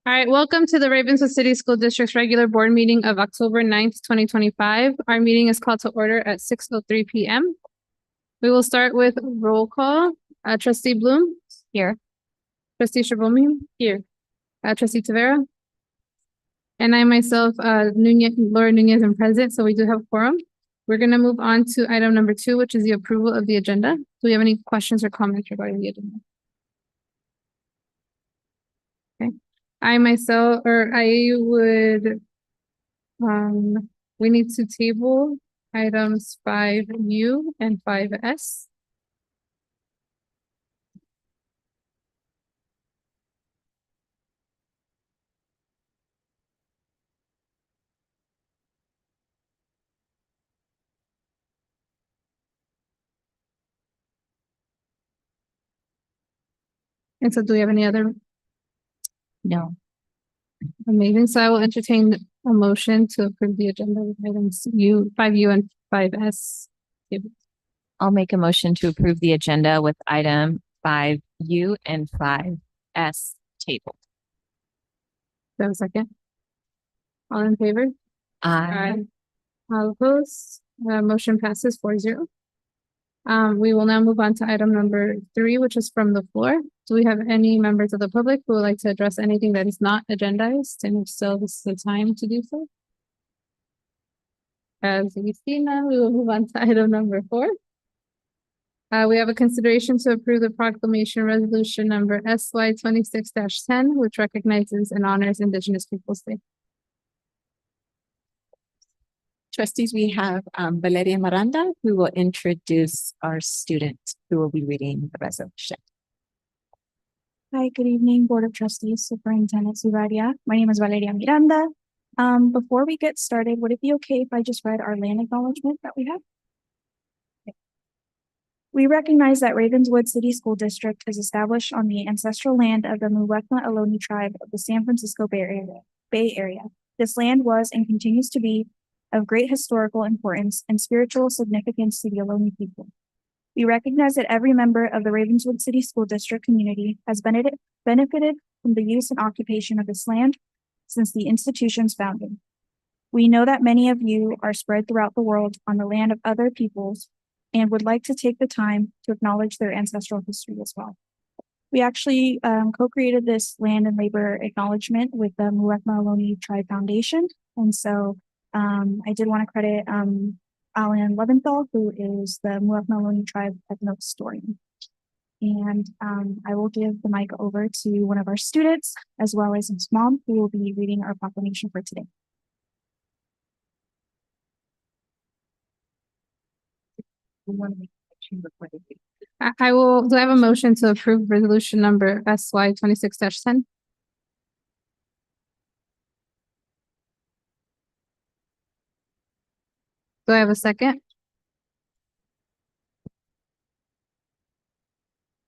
All right, welcome to the Ravenswood City School District's regular board meeting of October 9th, 2025. Our meeting is called to order at 6:03 p.m. We will start with roll call. Trustee Bloom? Here. Trustee Schiavone? Here. Trustee Tavera? And I myself, Laura Nunez, am present, so we do have quorum. We're going to move on to item number 2, which is the approval of the agenda. Do we have any questions or comments regarding the agenda? Okay. I would, we need to table items 5U and 5S. And so do we have any other? No. Amazing. So I will entertain a motion to approve the agenda with items 5U and 5S. I'll make a motion to approve the agenda with item 5U and 5S tabled. Do I have a second? All in favor? Aye. All opposed? Motion passes 4-0. We will now move on to item number 3, which is from the floor. Do we have any members of the public who would like to address anything that is not agendized? And if so, this is the time to do so. As we see now, we will move on to item number 4. We have a consideration to approve the proclamation resolution number SY 26-10, which recognizes and honors Indigenous Peoples Day. Trustees, we have Valeria Miranda, who will introduce our student who will be reading the resolution. Hi, good evening, Board of Trustees, Superintendent Suvaria. My name is Valeria Miranda. Before we get started, would it be okay if I just read our land acknowledgement that we have? Okay. We recognize that Ravenswood City School District is established on the ancestral land of the Muwekma Ohlone tribe of the San Francisco Bay Area. This land was and continues to be of great historical importance and spiritual significance to the Ohlone people. We recognize that every member of the Ravenswood City School District community has benefited from the use and occupation of this land since the institution's founding. We know that many of you are spread throughout the world on the land of other peoples and would like to take the time to acknowledge their ancestral history as well. We actually co-created this land and labor acknowledgement with the Muwekma Ohlone Tribe Foundation. And so I did want to credit Alan Leventhal, who is the Muwekma Ohlone Tribe ethno-historian. And I will give the mic over to one of our students, as well as his mom, who will be reading our proclamation for today. I will, do I have a motion to approve resolution number SY 26-10? Do I have a second?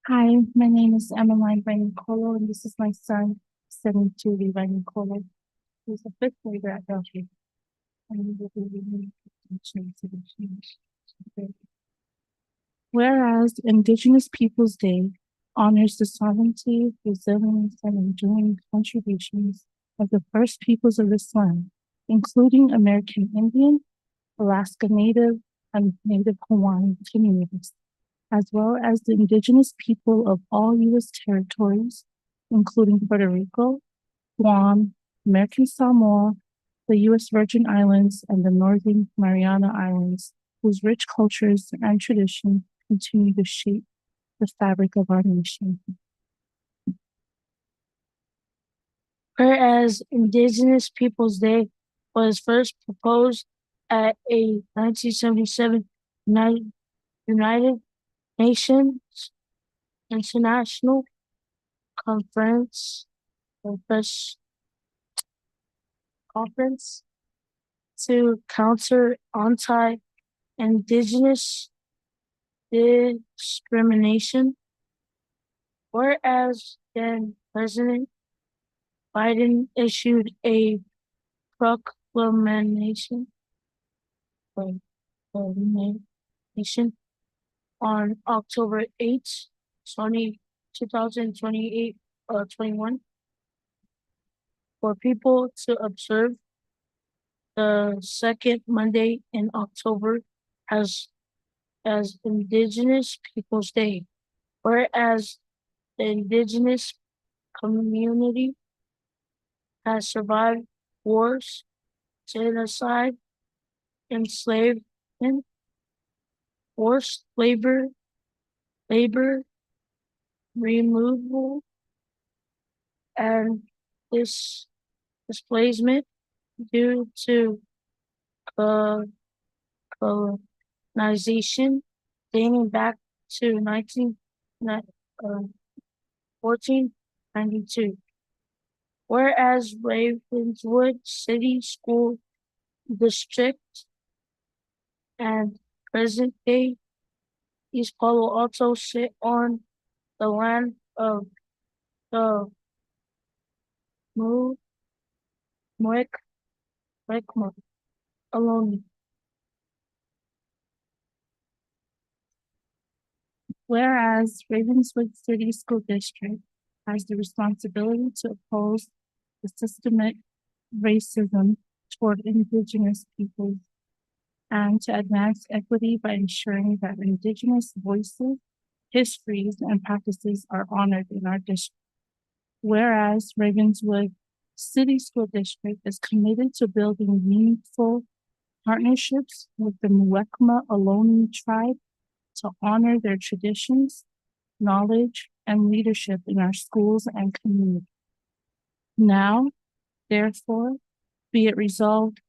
Hi, my name is Emmeline Vanicolo, and this is my son, 72 Vanicolo, who's a fifth grader at Belgium. Whereas Indigenous Peoples Day honors the sovereignty, resilience, and enduring contributions of the first peoples of this land, including American Indian, Alaska Native, and Native Hawaiian communities, as well as the indigenous people of all U.S. territories, including Puerto Rico, Guam, American Samoa, the U.S. Virgin Islands, and the Northern Mariana Islands, whose rich cultures and traditions continue to shape the fabric of our nation. Whereas Indigenous Peoples Day was first proposed at a 1977 United Nations International Conference to counter anti-Indigenous discrimination. Whereas then President Biden issued a proclamation on October 8th, 2021, for people to observe the second Monday in October as Indigenous Peoples' Day, whereas the Indigenous community has survived wars, genocide, enslavement, forced labor, removal, and displacement due to uh, colonization dating back to 1492. Whereas Ravenswood City School District and present day East Palo Alto sit on the land of the Muecma alone. Whereas Ravenswood City School District has the responsibility to oppose the systemic racism toward Indigenous peoples and to advance equity by ensuring that Indigenous voices, histories, and practices are honored in our district. Whereas Ravenswood City School District is committed to building meaningful partnerships with the Muwekma Ohlone tribe to honor their traditions, knowledge, and leadership in our schools and community. Now, therefore, be it resolved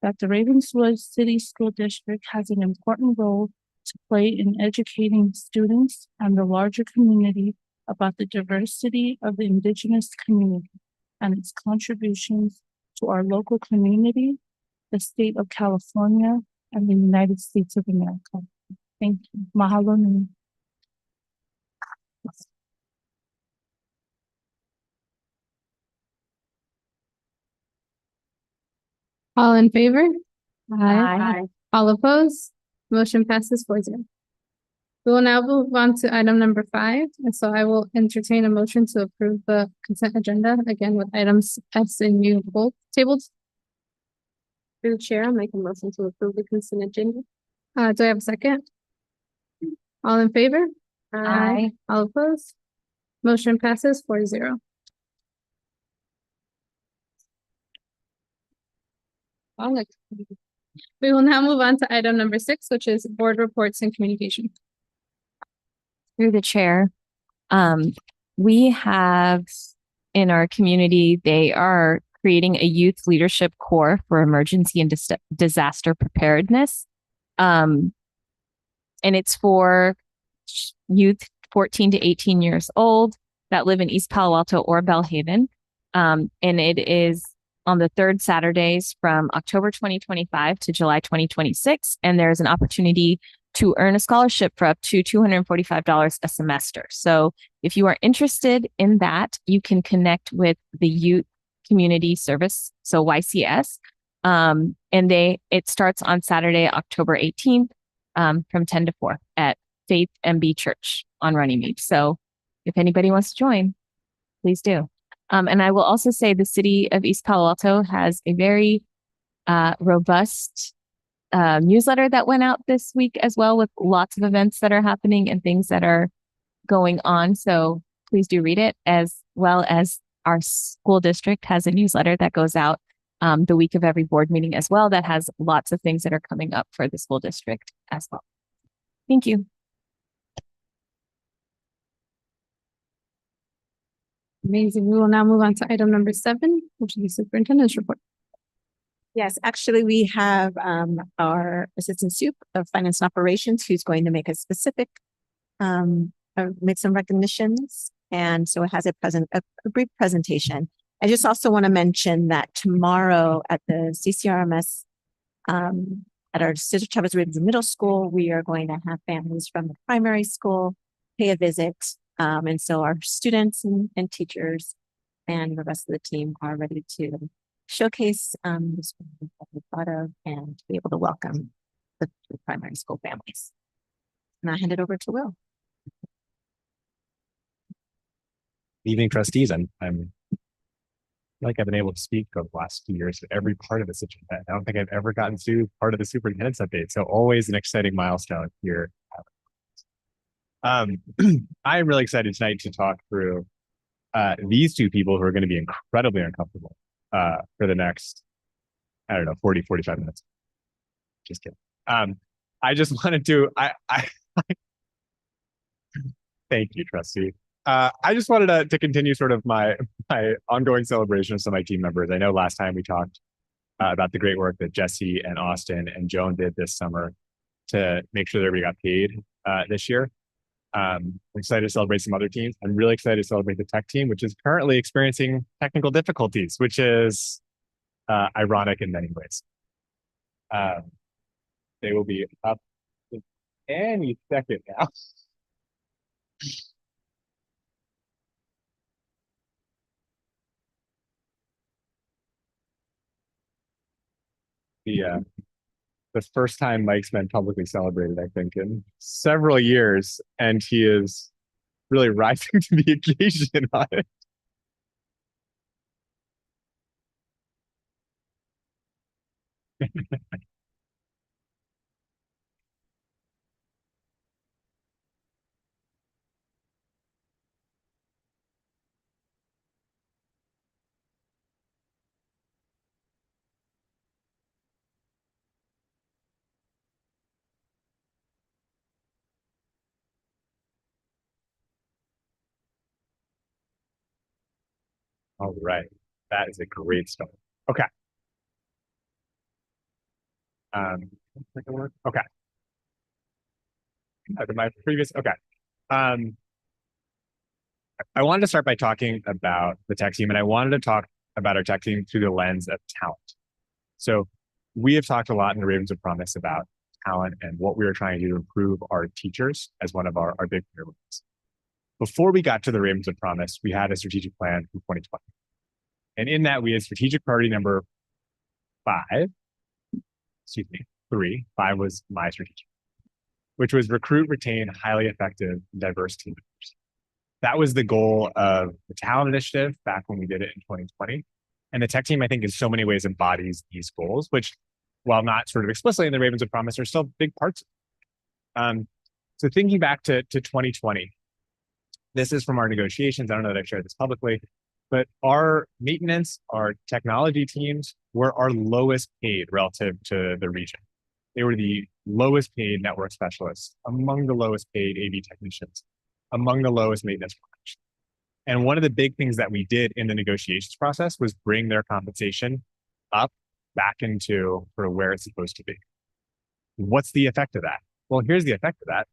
that the Ravenswood City School District has an important role to play in educating students and the larger community about the diversity of the Indigenous community and its contributions to our local community, the state of California, and the United States of America. Thank you. Mahalo nui. All in favor? Aye. All opposed? Motion passes 4-0. We will now move on to item number 5, and so I will entertain a motion to approve the consent agenda, again with items S and U both tabled. Through the chair, I'll make a motion to approve the consent agenda. Do I have a second? All in favor? Aye. All opposed? Motion passes 4-0. We will now move on to item number 6, which is board reports and communication. Through the chair, we have in our community, they are creating a youth leadership corps for emergency and disaster preparedness. And it's for youth 14 to 18 years old that live in East Palo Alto or Bellhaven. And it is on the third Saturdays from October 2025 to July 2026. And there's an opportunity to earn a scholarship for up to $245 a semester. So if you are interested in that, you can connect with the Youth Community Service, so YCS. And it starts on Saturday, October 18th, from 10 to 4 at Faith MB Church on Runnymede. So if anybody wants to join, please do. And I will also say the city of East Palo Alto has a very robust newsletter that went out this week as well, with lots of events that are happening and things that are going on. So please do read it, as well as our school district has a newsletter that goes out the week of every board meeting as well, that has lots of things that are coming up for the school district as well. Thank you. Amazing. We will now move on to item number 7, which is the superintendent's report. Yes, actually, we have our assistant soup of finance and operations who's going to make a specific, make some recognitions. And so it has a brief presentation. I just also want to mention that tomorrow at the CCRMS, at our Sister Chavez Ravenswood Middle School, we are going to have families from the primary school pay a visit. And so our students and teachers and the rest of the team are ready to showcase the school that we thought of and to be able to welcome the primary school families. And I hand it over to Will. Evening, trustees. I'm like I've been able to speak over the last 2 years to every part of the situation. I don't think I've ever gotten to part of the superintendent's update. So always an exciting milestone here. I'm really excited tonight to talk through these two people who are going to be incredibly uncomfortable for the next, I don't know, 40, 45 minutes. Just kidding. I just wanted to, thank you, trustee. I just wanted to continue sort of my ongoing celebration of some of my team members. I know last time we talked about the great work that Jesse and Austin and Joan did this summer to make sure that everybody got paid this year. I'm excited to celebrate some other teams. I'm really excited to celebrate the tech team, which is currently experiencing technical difficulties, which is ironic in many ways. They will be up any second now. The first time Mike's been publicly celebrated, I think, in several years, and he is really rising to the occasion on it. All right, that is a great start. Okay. Okay. My previous, okay. I wanted to start by talking about the tech team, and I wanted to talk about our tech team through the lens of talent. So we have talked a lot in the Ravenswood Promise about talent and what we were trying to do to improve our teachers as one of our big priorities. Before we got to the Ravenswood Promise, we had a strategic plan for 2020. And in that, we had strategic priority number 3. 5 was my strategic, which was recruit, retain highly effective, diverse team members. That was the goal of the talent initiative back when we did it in 2020. And the tech team, I think, in so many ways embodies these goals, which, while not sort of explicitly in the Ravenswood Promise, are still big parts. So thinking back to 2020, this is from our negotiations. I don't know that I've shared this publicly, but our maintenance, our technology teams were our lowest paid relative to the region. They were the lowest paid network specialists, among the lowest paid AV technicians, among the lowest maintenance professionals. And one of the big things that we did in the negotiations process was bring their compensation up back into sort of where it's supposed to be. What's the effect of that? Well, here's the effect of that.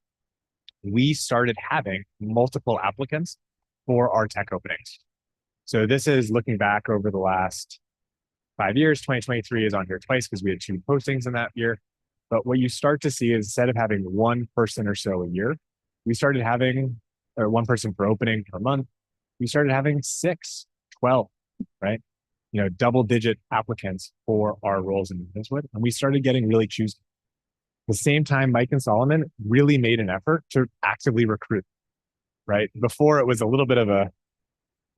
We started having multiple applicants for our tech openings. So this is looking back over the last 5 years. 2023 is on here twice because we had 2 postings in that year. But what you start to see is instead of having one person or so a year, we started having one person per opening per month. We started having 6, 12, right? You know, double-digit applicants for our roles in Ravenswood, and we started getting really choosy. At the same time, Mike and Solomon really made an effort to actively recruit, right? Before it was a little bit of a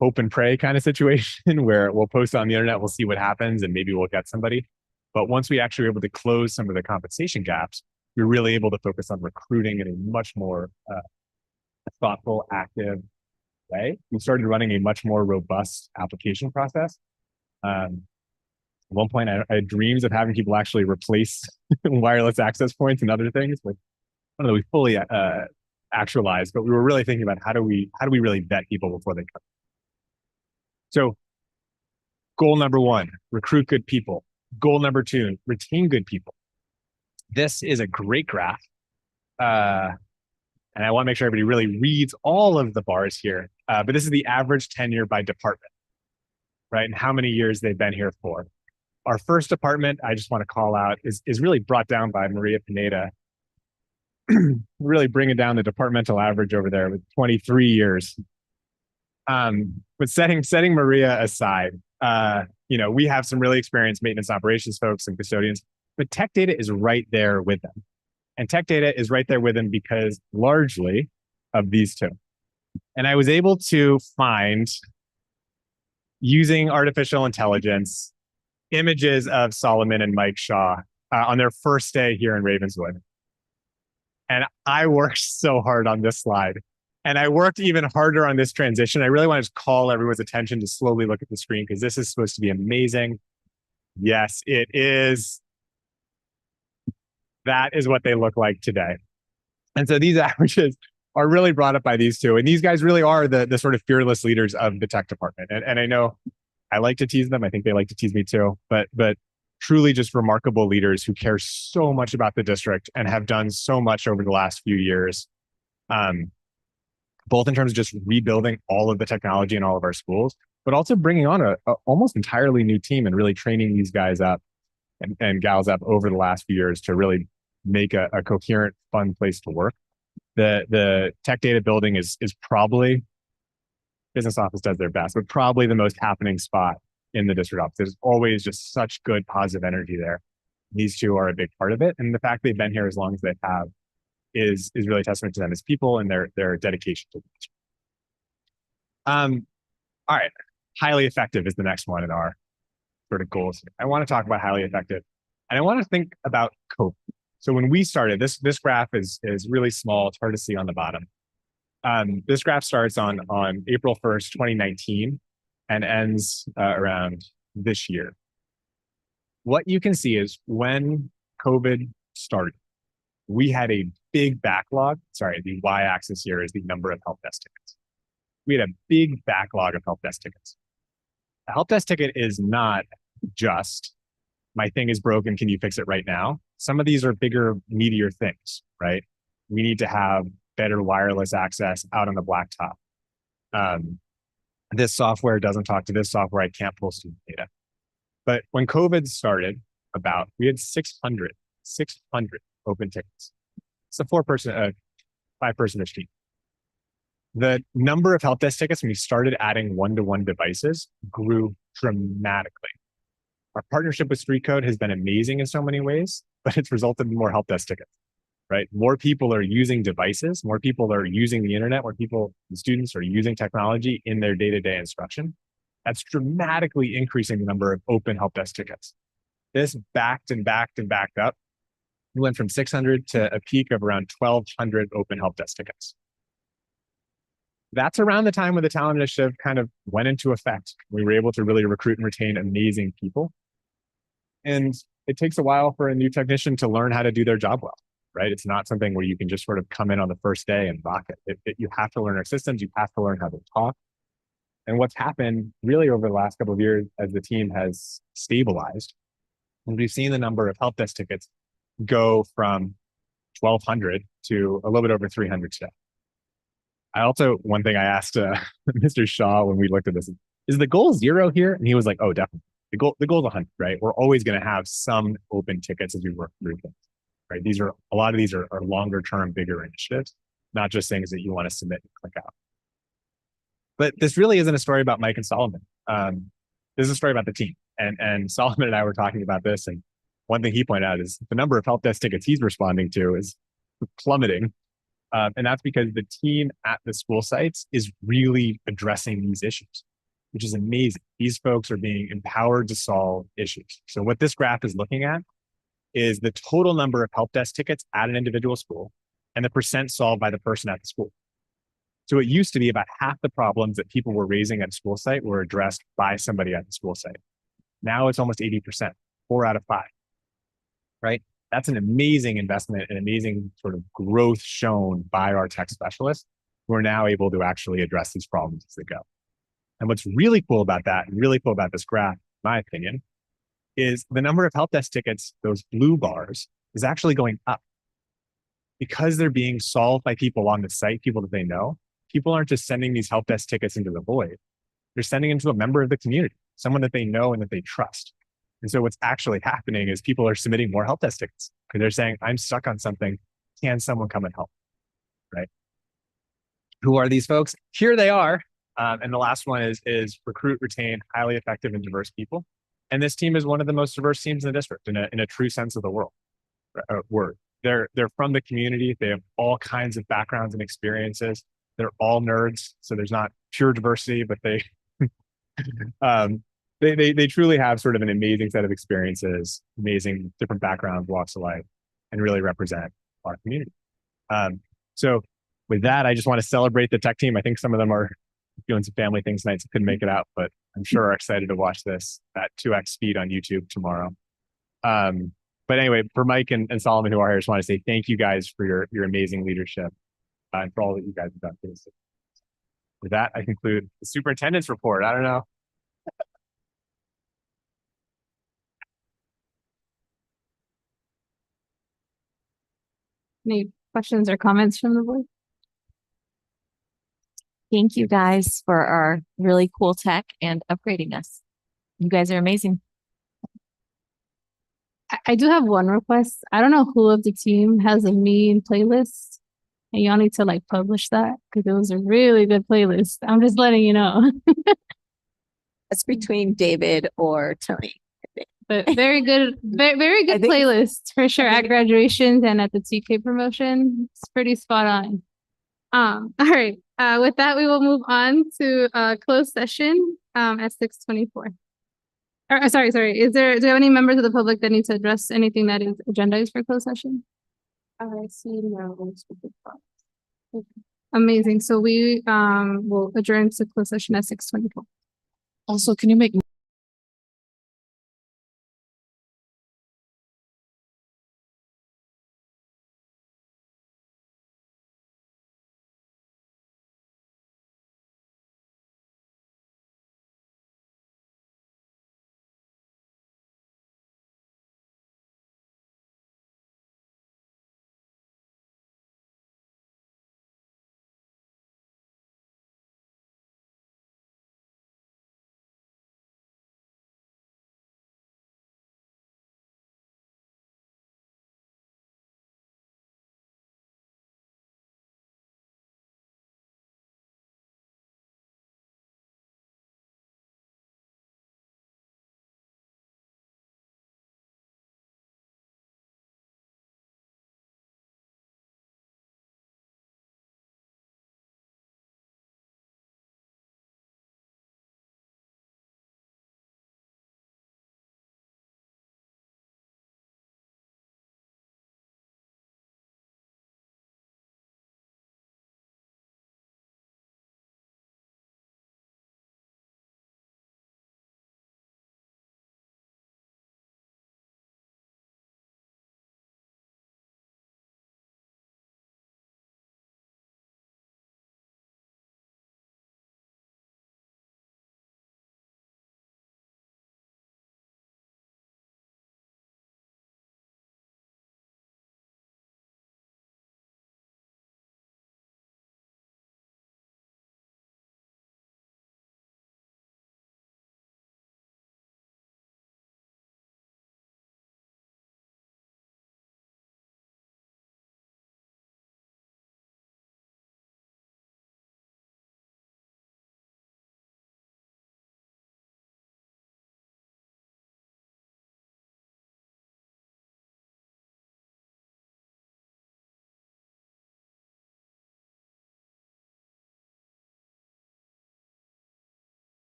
hope and pray kind of situation where we'll post on the internet, we'll see what happens, and maybe we'll get somebody. But once we actually were able to close some of the compensation gaps, we were really able to focus on recruiting in a much more thoughtful, active way. We started running a much more robust application process. At one point, I had dreams of having people actually replace wireless access points and other things, but I don't know, we fully actualized, but we were really thinking about how do we really vet people before they come. So goal number 1, recruit good people. Goal number 2, retain good people. This is a great graph. And I want to make sure everybody really reads all of the bars here. But this is the average tenure by department, right? And how many years they've been here for. Our first department, I just want to call out, is really brought down by Maria Pineda. Really bringing down the departmental average over there with 23 years. But setting Maria aside, you know, we have some really experienced maintenance operations folks and custodians, but tech data is right there with them. And tech data is right there with them because largely of these 2. And I was able to find using artificial intelligence, images of Solomon and Mike Shaw on their first day here in Ravenswood. And I worked so hard on this slide. And I worked even harder on this transition. I really want to just call everyone's attention to slowly look at the screen because this is supposed to be amazing. Yes, it is. That is what they look like today. And so these averages are really brought up by these two. And these guys really are the sort of fearless leaders of the tech department. And I know I like to tease them. I think they like to tease me too. But truly just remarkable leaders who care so much about the district and have done so much over the last few years, both in terms of just rebuilding all of the technology in all of our schools, but also bringing on a almost entirely new team and really training these guys up and gals up over the last few years to really make a coherent, fun place to work. The tech data building is probably, business office does their best, but probably the most happening spot in the district office. There's always just such good positive energy there. These two are a big part of it. And the fact they've been here as long as they have is really a testament to them as people and their dedication to the district. All right. Highly effective is the next one in our sort of goals. I want to talk about highly effective. And I want to think about COVID. So when we started, this graph is really small. It's hard to see on the bottom. This graph starts on April 1st, 2019, and ends around this year. What you can see is when COVID started, we had a big backlog. Sorry, the y-axis here is the number of help desk tickets. We had a big backlog of help desk tickets. A help desk ticket is not just, my thing is broken, can you fix it right now? Some of these are bigger, meatier things, right? We need to have better wireless access out on the blacktop. This software doesn't talk to this software, I can't pull student data. But when COVID started, we had 600 open tickets. It's a 5-person-ish team. The number of help desk tickets when we started adding one-to-one devices grew dramatically. Our partnership with Street Code has been amazing in so many ways, but it's resulted in more help desk tickets, right? More people are using devices, more people are using the internet, more people, students are using technology in their day-to-day instruction. That's dramatically increasing the number of open help desk tickets. This backed and backed and backed up. We went from 600 to a peak of around 1,200 open help desk tickets. That's around the time when the talent initiative kind of went into effect. We were able to really recruit and retain amazing people. And it takes a while for a new technician to learn how to do their job well, right? It's not something where you can just sort of come in on the first day and rock it. You have to learn our systems. You have to learn how to talk. And what's happened really over the last couple of years as the team has stabilized, and we've seen the number of help desk tickets go from 1,200 to a little bit over 300 today. One thing I asked Mr. Shaw when we looked at this, is the goal 0 here? And he was like, oh, definitely. The goal is 100, right? We're always going to have some open tickets as we work through things, right? A lot of these are longer term, bigger initiatives, not just things that you want to submit and click out. But this really isn't a story about Mike and Solomon. This is a story about the team. And Solomon and I were talking about this. And one thing he pointed out is the number of help desk tickets he's responding to is plummeting. And that's because the team at the school sites is really addressing these issues, which is amazing. These folks are being empowered to solve issues. So what this graph is looking at is the total number of help desk tickets at an individual school and the percent solved by the person at the school. So it used to be about half the problems that people were raising at a school site were addressed by somebody at the school site. Now it's almost 80%, 4 out of 5, right? That's an amazing investment, an amazing sort of growth shown by our tech specialists who are now able to actually address these problems as they go. And what's really cool about that, and really cool about this graph, in my opinion, is the number of help desk tickets, those blue bars, is actually going up. Because they're being solved by people on the site, people that they know, people aren't just sending these help desk tickets into the void. They're sending them to a member of the community, someone that they know and that they trust. And so what's actually happening is people are submitting more help desk tickets because they're saying, I'm stuck on something. Can someone come and help? Right? Who are these folks? Here they are. And the last one is recruit, retain highly effective and diverse people. And this team is one of the most diverse teams in the district in a true sense of the word. They're from the community. They have all kinds of backgrounds and experiences. They're all nerds. So there's not pure diversity, but they They truly have sort of an amazing set of experiences, amazing different backgrounds, walks of life, and really represent our community. So with that, I just want to celebrate the tech team. I think some of them are doing some family things tonight, so couldn't make it out, but I'm sure are excited to watch this at 2x speed on YouTube tomorrow. But anyway, for Mike and Solomon who are here, I just want to say thank you guys for your amazing leadership and for all that you guys have done for this. With that, I conclude the superintendent's report. I don't know. Any questions or comments from the board? Thank you guys for our really cool tech and upgrading us. You guys are amazing. I do have one request. I don't know who of the team has a meme playlist, and y'all need to like publish that because it was a really good playlist. I'm just letting you know. It's between David or Tony. But very good, very good think- playlist for sure at graduations and at the TK promotion. It's pretty spot on. All right. With that, we will move on to closed session at 6:24. Sorry. Do you have any members of the public that need to address anything that is agendized for closed session? I see no. Amazing. So we will adjourn to closed session at 6:24. Also, can you make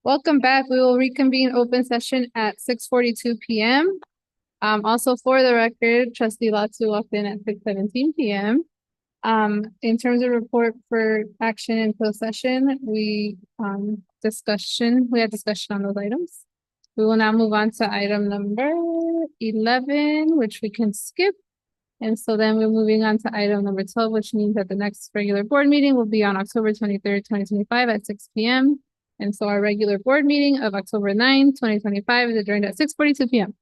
Welcome back. We will reconvene open session at 6:42 PM. Also for the record, trustee Latu walked in at 6:17 PM. In terms of report for action in closed session, we had discussion on those items. We will now move on to item number 11, which we can skip. And so then we're moving on to item number 12, which means that the next regular board meeting will be on October 23rd, 2025 at 6 PM. And so our regular board meeting of October 9th, 2025 is adjourned at 6:42 PM.